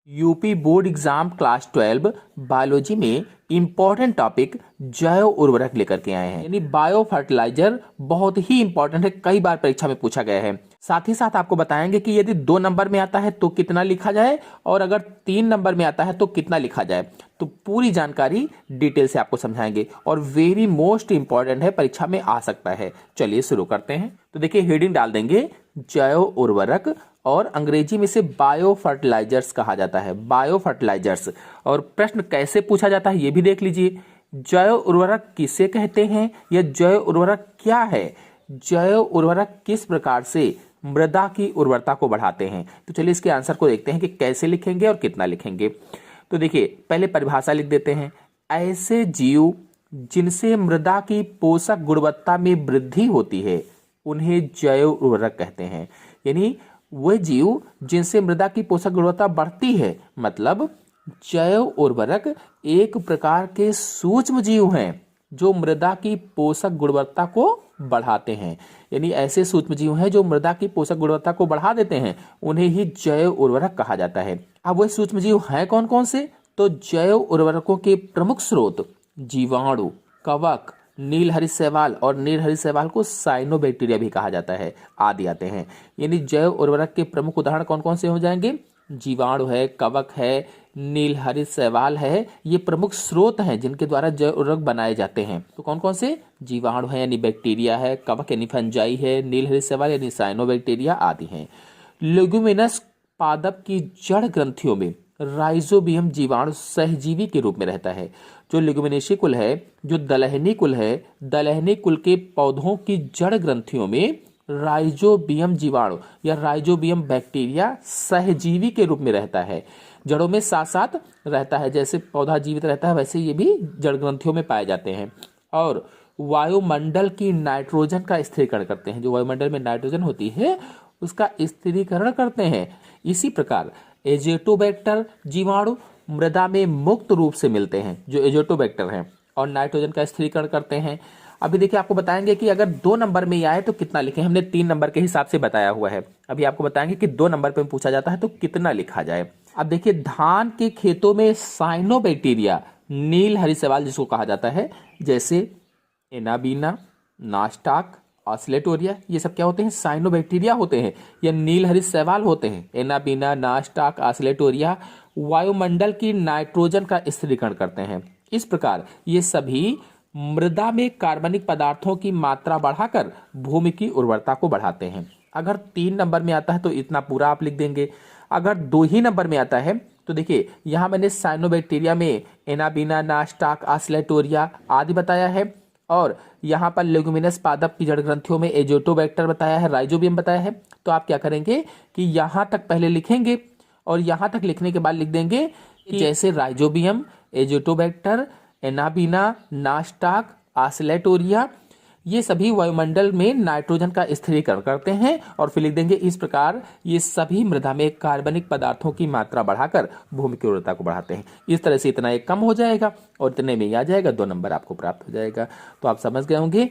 UP board exam class 12 biology में important topic जैव उर्वरक लेकर के आए हैं। यानी बायो फर्टिलाइजर बहुत ही इंपॉर्टेंट है, कई बार परीक्षा में पूछा गया है। साथ ही साथ आपको बताएंगे कि यदि 2 नंबर में आता है तो कितना लिखा जाए और अगर 3 नंबर में आता है तो कितना लिखा जाए। तो पूरी जानकारी डिटेल से आपको समझाएंगे और वेरी मोस्ट इंपॉर्टेंट है, परीक्षा में आ सकता है। चलिए शुरू करते हैं। तो देखिए हेडिंग डाल देंगे जैव उर्वरक और अंग्रेजी में से बायो फर्टिलाइजर्स कहा जाता है, बायो फर्टिलाइजर्स। और प्रश्न कैसे पूछा जाता है ये भी देख लीजिए। जैव उर्वरक किसे कहते हैं या जैव उर्वरक क्या है? जैव उर्वरक किस प्रकार से मृदा की उर्वरता को बढ़ाते हैं? तो चलिए इसके आंसर को देखते हैं कि कैसे लिखेंगे और कितना लिखेंगे। तो देखिए पहले परिभाषा लिख देते हैं। ऐसे जीव जिनसे मृदा की पोषक गुणवत्ता में वृद्धि होती है उन्हें जैव उर्वरक कहते हैं। यानी वह जीव जिनसे मृदा की पोषक गुणवत्ता बढ़ती है, मतलब जैव उर्वरक एक प्रकार के सूक्ष्म जीव हैं जो मृदा की पोषक गुणवत्ता को बढ़ाते हैं। यानी ऐसे सूक्ष्म जीव हैं जो मृदा की पोषक गुणवत्ता को बढ़ा देते हैं, उन्हें ही जैव उर्वरक कहा जाता है। अब वह सूक्ष्म जीव हैं कौन कौन से? तो जैव उर्वरकों के प्रमुख स्रोत जीवाणु, कवक, नीलहरित शैवाल और नीलहरित शैवाल को साइनोबैक्टीरिया भी कहा जाता है आदि आते हैं। यानी जैव उर्वरक के प्रमुख उदाहरण कौन कौन से हो जाएंगे? जीवाणु है, कवक है, नीलहरित शैवाल है। ये प्रमुख स्रोत हैं जिनके द्वारा जैव उर्वरक बनाए जाते हैं। तो कौन कौन से? जीवाणु है यानी बैक्टीरिया है, कवक यानी फंजाई है, नीलहरित शैवाल यानी साइनोबैक्टीरिया आदि हैं। लेगुमिनस पादप की जड़ ग्रंथियों में राइजोबियम जीवाणु सहजीवी के रूप में रहता है। जो लेगुमिनेसी कुल है, जो दलहनी कुल है, दलहनी कुल के पौधों की जड़ ग्रंथियों में राइजोबियम जीवाणु या राइजोबियम बैक्टीरिया सहजीवी के रूप में रहता है। जड़ों में साथ साथ रहता है, जैसे पौधा जीवित रहता है वैसे ये भी जड़ ग्रंथियों में पाए जाते हैं। और वायुमंडल की नाइट्रोजन का स्थिरीकरण करते हैं। जो वायुमंडल में नाइट्रोजन होती है उसका स्थिरीकरण करते हैं। इसी प्रकार एजेटोबैक्टर जीवाणु मृदा में मुक्त रूप से मिलते हैं, जो एजेटोबैक्टर हैं, और नाइट्रोजन का स्थिरीकरण करते हैं। अभी देखिए आपको बताएंगे कि अगर 2 नंबर में आए तो कितना लिखें। हमने 3 नंबर के हिसाब से बताया हुआ है। अभी आपको बताएंगे कि 2 नंबर पे पूछा जाता है तो कितना लिखा जाए। अब देखिए धान के खेतों में साइनोबैक्टीरिया, नीलहरित शैवाल जिसको कहा जाता है, जैसे एनाबीना, नास्टाक, ऑस्लेटोरिया, ये सब क्या होते हैं? साइनोबैक्टीरिया होते हैं या नीलहरित शैवाल होते हैं। एनाबीना, नास्टाक, ऑस्लेटोरिया वायुमंडल की नाइट्रोजन का स्थिरीकरण करते हैं। इस प्रकार ये सभी मृदा में कार्बनिक पदार्थों की मात्रा बढ़ाकर भूमि की उर्वरता को बढ़ाते हैं। अगर 3 नंबर में आता है तो इतना पूरा आप लिख देंगे। अगर 2 ही नंबर में आता है तो देखिए यहां मैंने साइनोबैक्टीरिया में एनाबीना, नास्टाक, ऑस्लेटोरिया आदि बताया है, और यहाँ पर लेगुमिनस पादप की जड़ ग्रंथियों में एजेटोबैक्टर बताया है, राइजोबियम बताया है। तो आप क्या करेंगे कि यहाँ तक पहले लिखेंगे और यहाँ तक लिखने के बाद लिख देंगे कि जैसे राइजोबियम, एजेटोबैक्टर, एनाबीना, नास्टाक, ऑस्लेटोरिया ये सभी वायुमंडल में नाइट्रोजन का स्थिरीकरण करते हैं, और फिर लिख देंगे इस प्रकार ये सभी मृदा में कार्बनिक पदार्थों की मात्रा बढ़ाकर भूमि की उर्वरता को बढ़ाते हैं। इस तरह से इतना एक कम हो जाएगा और इतने में ही आ जाएगा, 2 नंबर आपको प्राप्त हो जाएगा। तो आप समझ गए होंगे